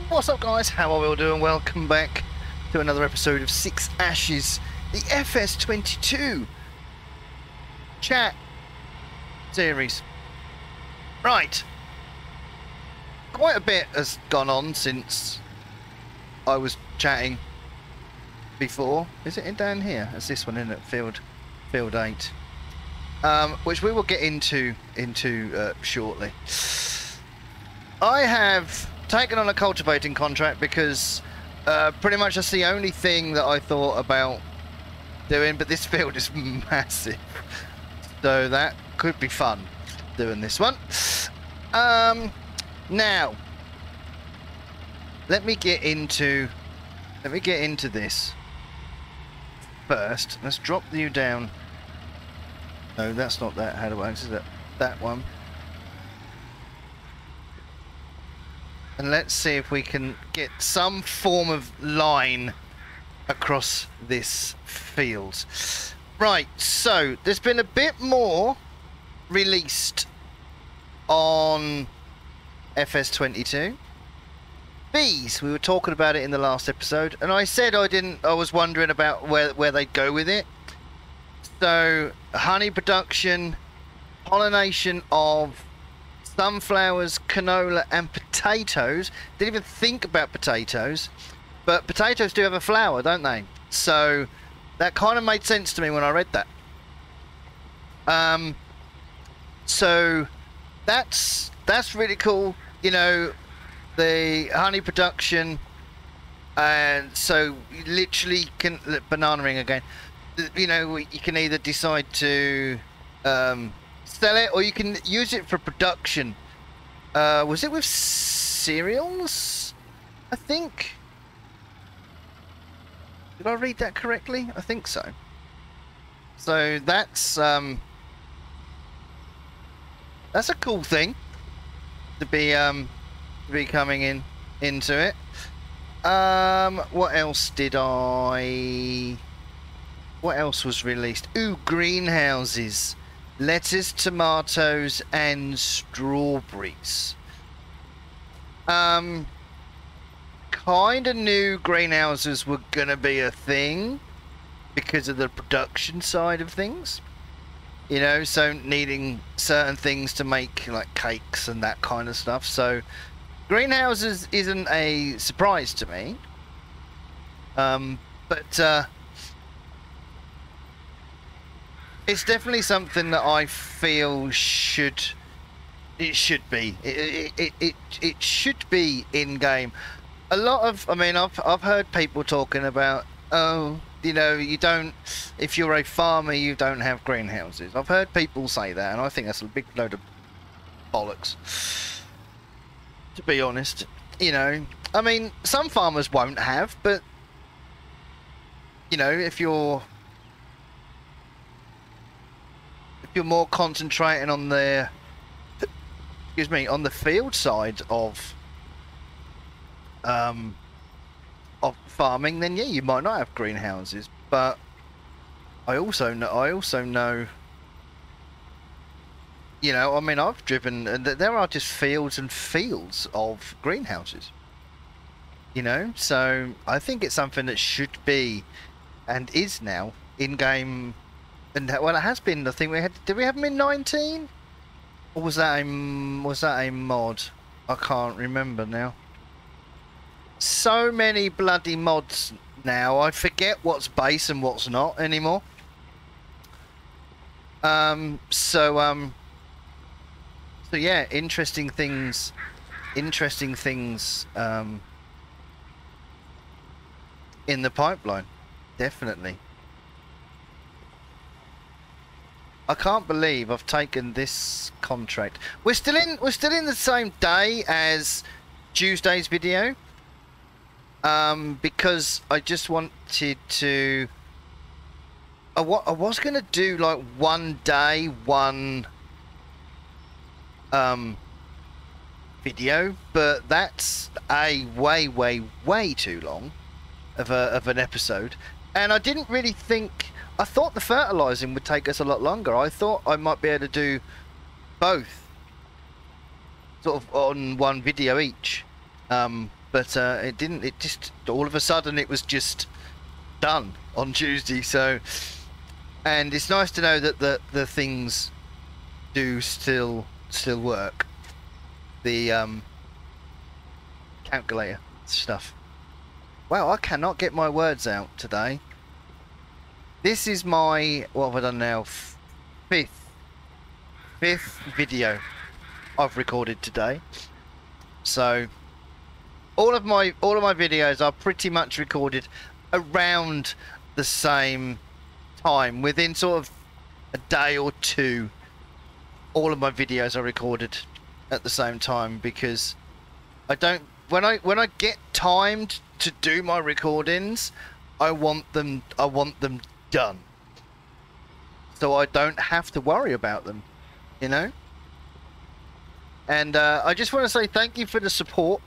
What's up, guys? How are we all doing? Welcome back to another episode of Six Ashes, the FS22 chat series. Right, quite a bit has gone on since I was chatting before. Is it down here? It's this one, isn't it? Field 8, which we will get into shortly. I have taken on a cultivating contract because pretty much that's the only thing that I thought about doing, but this field is massive, so that could be fun doing this one. Now let me get into this first. Let's drop you down. No, that's not that. How do I exit that one? And let's see if we can get some form of line across this field. Right, so there's been a bit more released on FS22. Bees, we were talking about it in the last episode, and I said I was wondering about where they'd go with it. So, honey production, pollination of sunflowers, canola and potatoes. Didn't even think about potatoes, but potatoes do have a flower, don't they? So that kind of made sense to me when I read that. So that's really cool, you know, the honey production. And so you literally can banana ring again, you know, you can either decide to sell it, or you can use it for production. Was it with cereals? I think. Did I read that correctly? I think so. So that's a cool thing to be coming into it. What else was released? Ooh, greenhouses. Lettuce, tomatoes, and strawberries. Kind of knew greenhouses were gonna be a thing because of the production side of things. You know, so needing certain things to make like cakes and that kind of stuff. So greenhouses isn't a surprise to me. But it's definitely something that I feel should be. It should be in game. A lot of, I mean, I've heard people talking about, oh, you know, you don't, if you're a farmer, you don't have greenhouses. I've heard people say that, and I think that's a big load of bollocks, to be honest. You know, I mean, some farmers won't have, but you know, if you're more concentrating on the, excuse me, on the field side of farming, then yeah, you might not have greenhouses. But I also know, you know, I mean, I've driven, and there are just fields and fields of greenhouses. You know, so I think it's something that should be, and is now, in game. And well, it has been. I think we had. Did we have them in 19? Or was that a mod? I can't remember now. So many bloody mods now. I forget what's base and what's not anymore. So yeah, interesting things. Interesting things. In the pipeline, definitely. I can't believe I've taken this contract. We're still in the same day as Tuesday's video. Because I just wanted to. I was gonna do like one day, one video, but that's way too long of an episode, and I didn't really think. I thought the fertilizing would take us a lot longer. I thought I might be able to do both sort of on one video each. but it didn't. It just all of a sudden it was just done on Tuesday. So, and it's nice to know that the things do still work. The calculator stuff. Wow, I cannot get my words out today. This is my, what have I done now? Fifth video I've recorded today. So all of my videos are pretty much recorded around the same time, within sort of a day or two. All of my videos are recorded at the same time, because I don't, when I get timed to do my recordings, I want them done, so I don't have to worry about them, you know. And I just want to say thank you for the support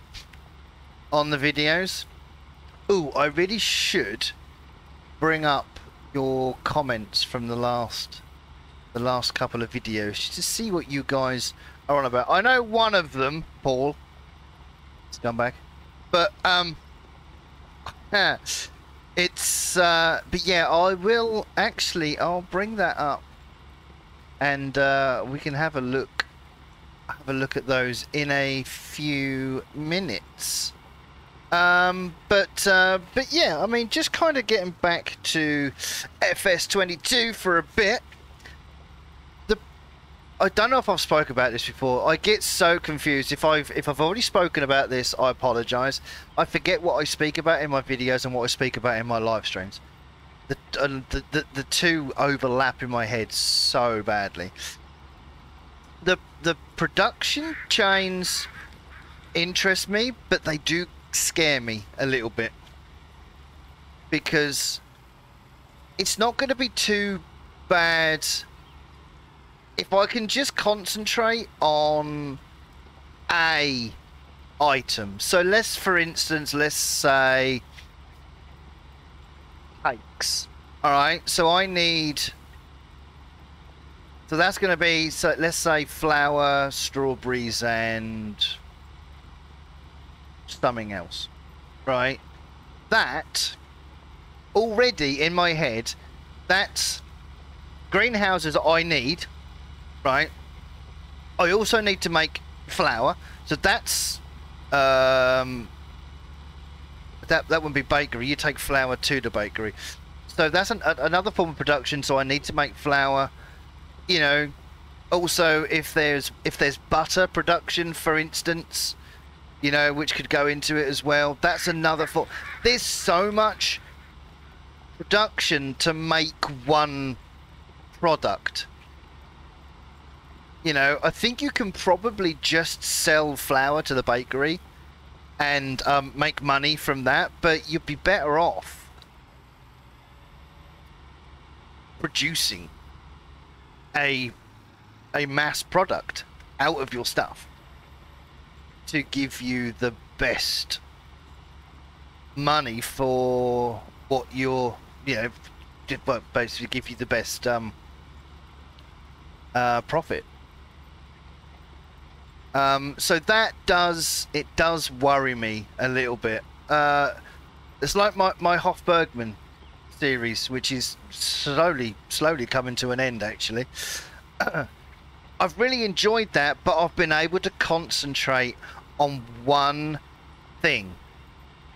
on the videos. Ooh, I really should bring up your comments from the last couple of videos just to see what you guys are on about. I know one of them, Paul, scumbag, but it's but yeah, I will actually, I'll bring that up, and we can have a look at those in a few minutes. But yeah, I mean, just kind of getting back to FS22 for a bit. I don't know if I've spoken about this before. I get so confused. If I've already spoken about this, I apologise. I forget what I speak about in my videos and what I speak about in my live streams. The two overlap in my head so badly. The production chains interest me, but they do scare me a little bit, because it's not going to be too bad if I can just concentrate on a item. So for instance, let's say cakes. All right, so I need, so that's going to be, so let's say flour, strawberries, and something else, right? That already in my head, that's greenhouses I need, right? I also need to make flour, so that's that wouldn't be bakery. You take flour to the bakery, so that's another form of production. So I need to make flour, you know. Also, if there's butter production, for instance, you know, which could go into it as well, that's another form. There's so much production to make one product. You know, I think you can probably just sell flour to the bakery and make money from that, but you'd be better off producing a mass product out of your stuff to give you the best money for what you're, you know, basically give you the best profit. So that does worry me a little bit. It's like my Hofbergman series, which is slowly coming to an end, actually. I've really enjoyed that, but I've been able to concentrate on one thing.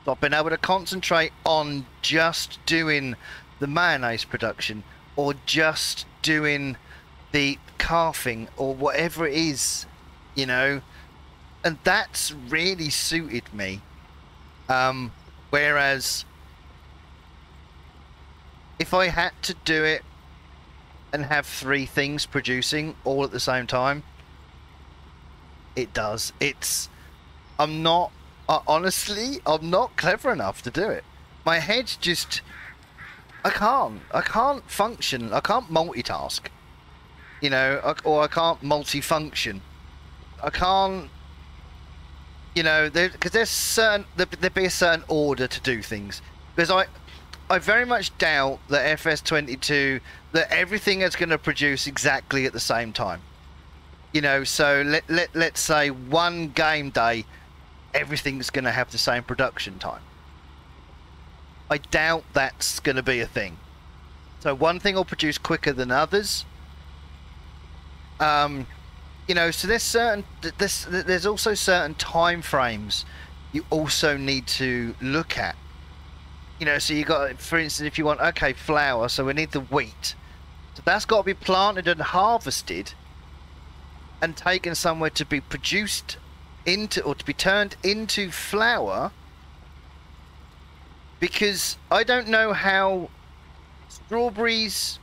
So I've been able to concentrate on just doing the mayonnaise production, or just doing the carving, or whatever it is, you know, and that's really suited me. Whereas if I had to do it and have 3 things producing all at the same time, it does. Honestly, I'm not clever enough to do it. My head's just, I can't function. I can't multitask, you know, or I can't multifunction. I can't, you know, because there'd be a certain order to do things. Because I very much doubt that FS22, that everything is going to produce exactly at the same time. You know, so let's say one game day, everything's going to have the same production time. I doubt that's going to be a thing. So one thing will produce quicker than others. You know, so there's also certain time frames you also need to look at. You know, so you got, for instance, if you want, okay, flour, so we need the wheat. So that's got to be planted and harvested and taken somewhere to be produced into, or to be turned into flour. Because I don't know how strawberries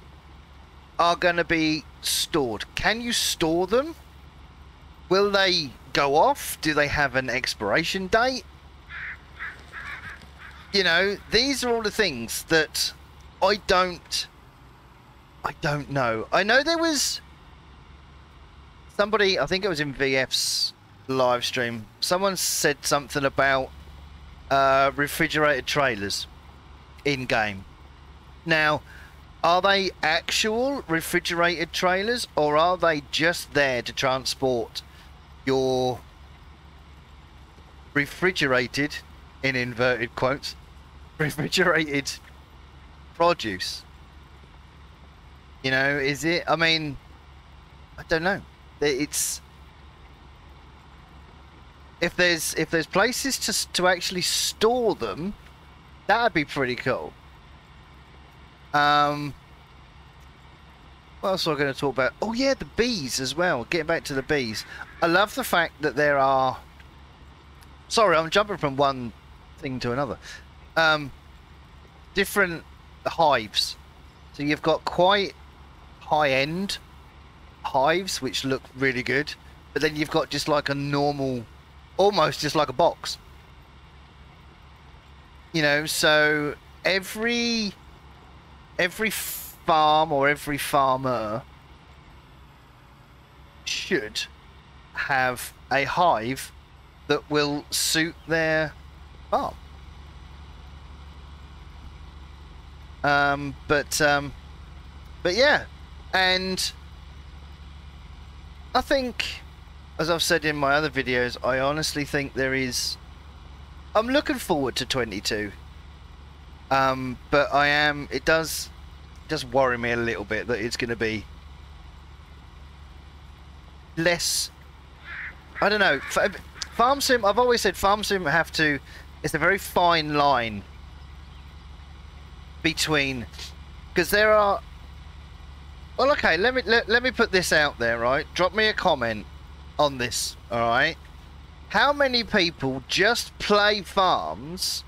are going to be stored. Can you store them? Will they go off? Do they have an expiration date? You know, these are all the things that I don't know. I know there was somebody, I think it was in VF's live stream, someone said something about refrigerated trailers in game. Now, are they actual refrigerated trailers, or are they just there to transport your refrigerated, in inverted quotes, refrigerated produce? You know, is it, I mean, I don't know. It's, if there's places to actually store them, that'd be pretty cool. What else was I going to talk about? Oh yeah, the bees as well. Getting back to the bees. I love the fact that there are... Sorry, I'm jumping from one thing to another. Different hives. So you've got quite high-end hives, which look really good. But then you've got just like a normal... Almost just like a box. You know, so every farm or every farmer should have a hive that will suit their farm. But yeah, and I think, as I've said in my other videos, I honestly think there is... I'm looking forward to 22. But I am... It does just worry me a little bit that it's going to be less... I don't know. Farm Sim, I've always said Farm Sim have to... It's a very fine line between... Because there are... Well, okay, let me put this out there, right? Drop me a comment on this, alright? How many people just play farms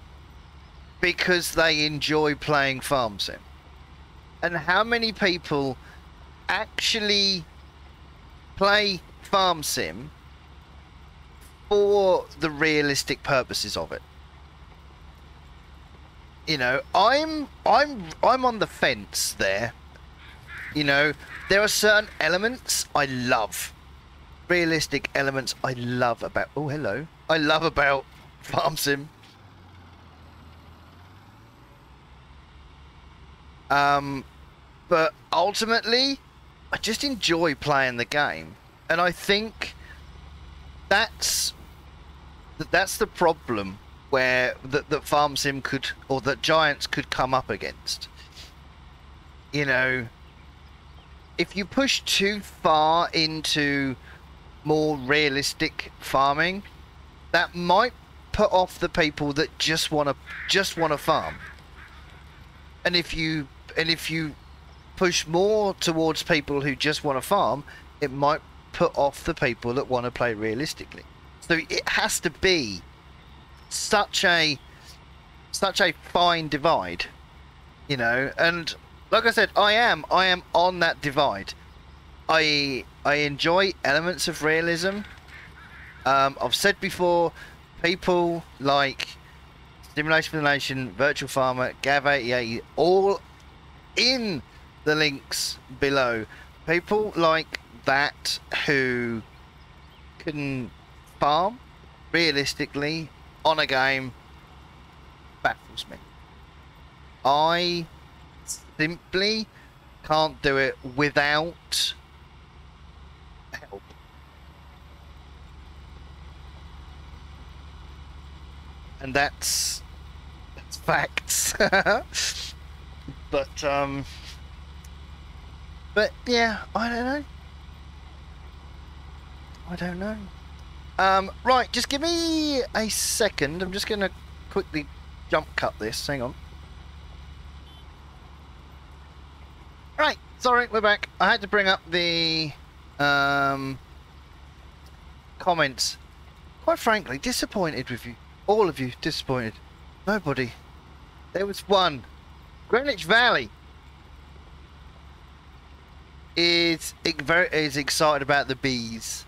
because they enjoy playing Farm Sim? And how many people actually play Farm Sim for the realistic purposes of it? You know, I'm on the fence there. You know, there are certain elements I love. Realistic elements I love about... Oh, hello. I love about Farm Sim. But ultimately, I just enjoy playing the game. And I think that's the problem where that Farm Sim could, or that Giants could come up against. You know, if you push too far into more realistic farming, that might put off the people that just want to farm. And if you push more towards people who just want to farm, it might put off the people that want to play realistically. So it has to be such a fine divide, you know. And like I said, I am on that divide. I enjoy elements of realism. I've said before, people like SimulationForTheNation, Virtual Farmer, Gav88, all in the links below. People like that who can farm realistically on a game baffles me. I simply can't do it without help. and that's facts. But yeah, I don't know. Right, just give me a second. I'm just gonna quickly jump cut this. Hang on. Right, sorry, we're back. I had to bring up the comments. Quite frankly, disappointed with you. All of you disappointed. Nobody. There was one. Greenwich Valley is excited about the bees.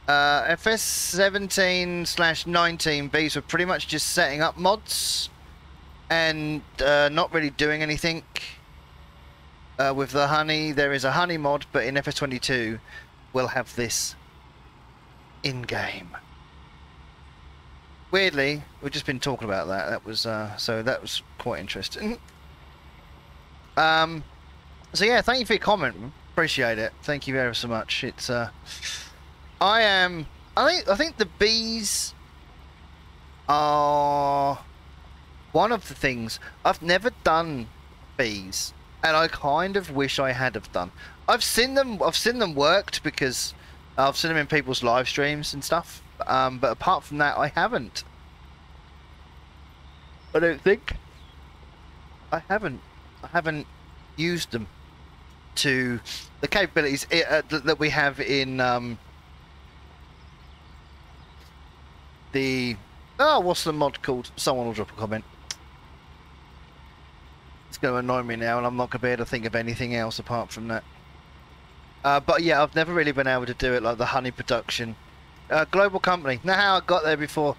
FS17/19 bees were pretty much just setting up mods and not really doing anything with the honey. There is a honey mod, but in FS22 we'll have this in-game. Weirdly, we've just been talking about that. That was so that was quite interesting. So yeah, thank you for your comment. Appreciate it. Thank you very so much. It's I think the bees are one of the things. I've never done bees, and I kind of wish I had have done. I've seen them worked because I've seen them in people's live streams and stuff. But apart from that, I haven't. I don't think. I haven't used them to the capabilities that we have in the what's the mod called? Someone will drop a comment. It's going to annoy me now, and I'm not going to be able to think of anything else apart from that. But yeah, I've never really been able to do it like the honey production. Global company. Now how I got there before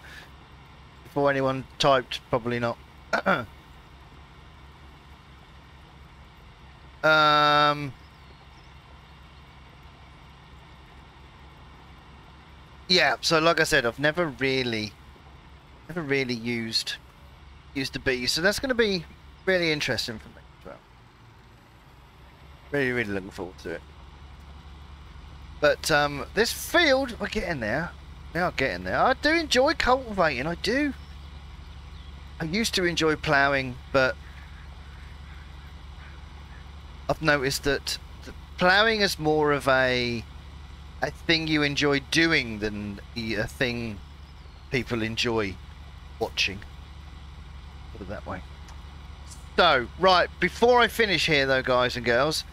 anyone typed, probably not. Yeah, so like I said, I've never really used the bees, so that's going to be really interesting for me as well. Really looking forward to it. But this field, we're getting there. We are getting there. I do enjoy cultivating. I do. I used to enjoy ploughing, but I've noticed that ploughing is more of a thing you enjoy doing than a thing people enjoy watching. Put it that way. So, right, before I finish here though, guys and girls,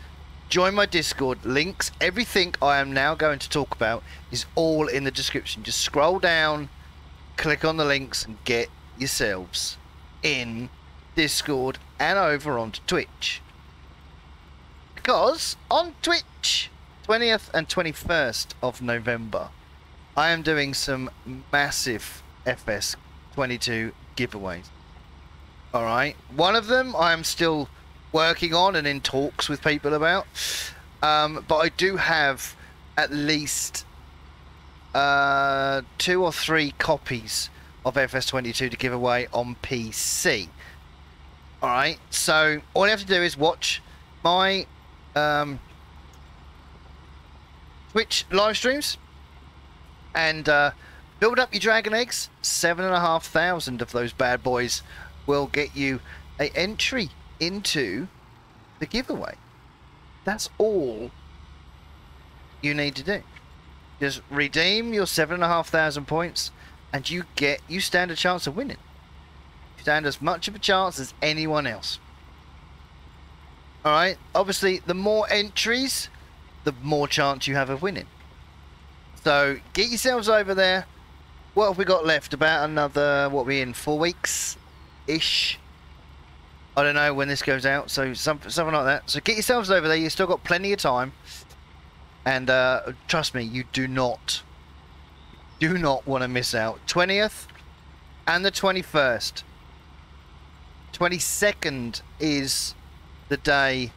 join my Discord. Links, everything I am now going to talk about is all in the description. Just scroll down, click on the links, and get yourselves in Discord and over onto Twitch. Because on Twitch, 20th and 21st of November, I am doing some massive FS22 giveaways. Alright, one of them I am still working on and in talks with people about, but I do have at least 2 or 3 copies of FS22 to give away on PC. Alright, so all you have to do is watch my Twitch live streams and build up your dragon eggs. 7,500 of those bad boys will get you an entry into the giveaway. That's all you need to do. Just redeem your 7,500 points and you stand a chance of winning. You stand as much of a chance as anyone else. Alright, obviously the more entries, the more chance you have of winning. So get yourselves over there. What have we got left? About another, what are we in, 4 weeks ish? I don't know when this goes out, so something like that. So get yourselves over there. You've still got plenty of time, and trust me, you do not want to miss out. 20th and the 21st. 22nd is the day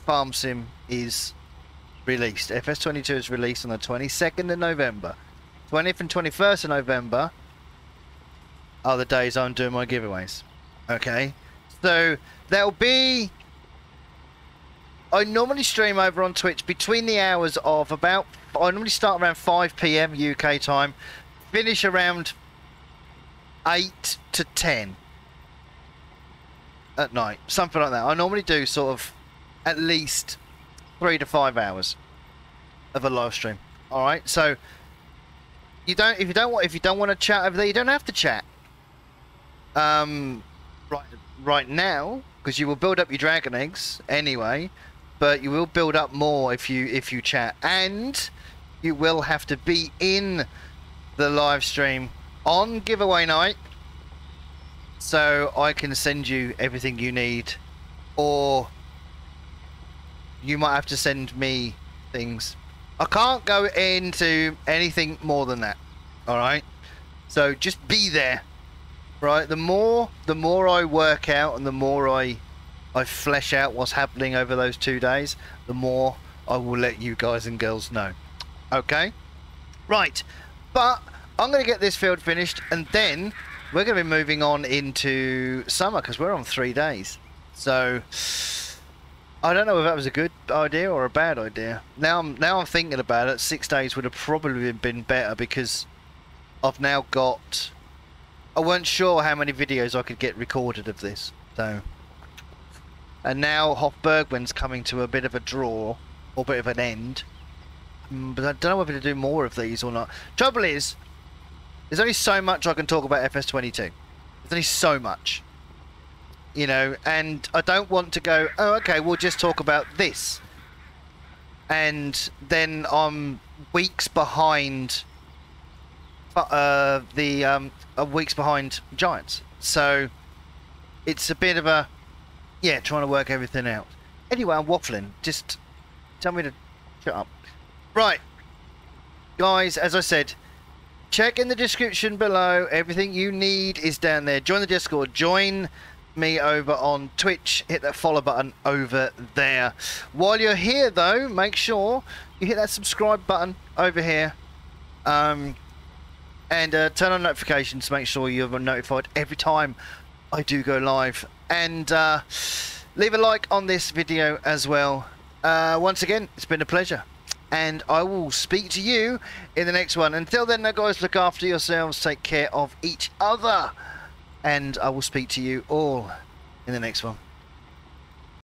Farm Sim is released. FS22 is released on the 22nd of November. 20th and 21st of November are the days I'm doing my giveaways. Okay, so there'll be, I normally stream over on Twitch between the hours of about, I normally start around 5 PM UK time, finish around 8 to 10 at night, something like that. I normally do sort of at least 3 to 5 hours of a live stream. All right, so if you don't want to chat over there, you don't have to chat. Right now, because you will build up your dragon eggs anyway, but you will build up more if you chat, and you will have to be in the live stream on giveaway night, so I can send you everything you need, or you might have to send me things. I can't go into anything more than that. All right, so just be there. Right, the more I work out and the more I flesh out what's happening over those 2 days, the more I will let you guys and girls know. Okay? Right, but I'm going to get this field finished, and then we're going to be moving on into summer, because we're on 3 days. So I don't know if that was a good idea or a bad idea. Now I'm thinking about it, 6 days would have probably been better, because I've now got... I weren't sure how many videos I could get recorded of this, so... And now Hofbergman's coming to a bit of a draw, or a bit of an end. But I don't know whether to do more of these or not. Trouble is, there's only so much I can talk about FS22. There's only so much. You know, and I don't want to go, oh, okay, we'll just talk about this. And then I'm weeks behind... weeks behind Giants, so it's a bit of a trying to work everything out. Anyway, I'm waffling, just tell me to shut up. Right guys, as I said, check in the description below, everything you need is down there. Join the Discord, join me over on Twitch, hit that follow button over there. While you're here though, make sure you hit that subscribe button over here, and turn on notifications to make sure you're notified every time I do go live. And leave a like on this video as well. Once again, it's been a pleasure. And I will speak to you in the next one. Until then, guys, look after yourselves. Take care of each other. And I will speak to you all in the next one.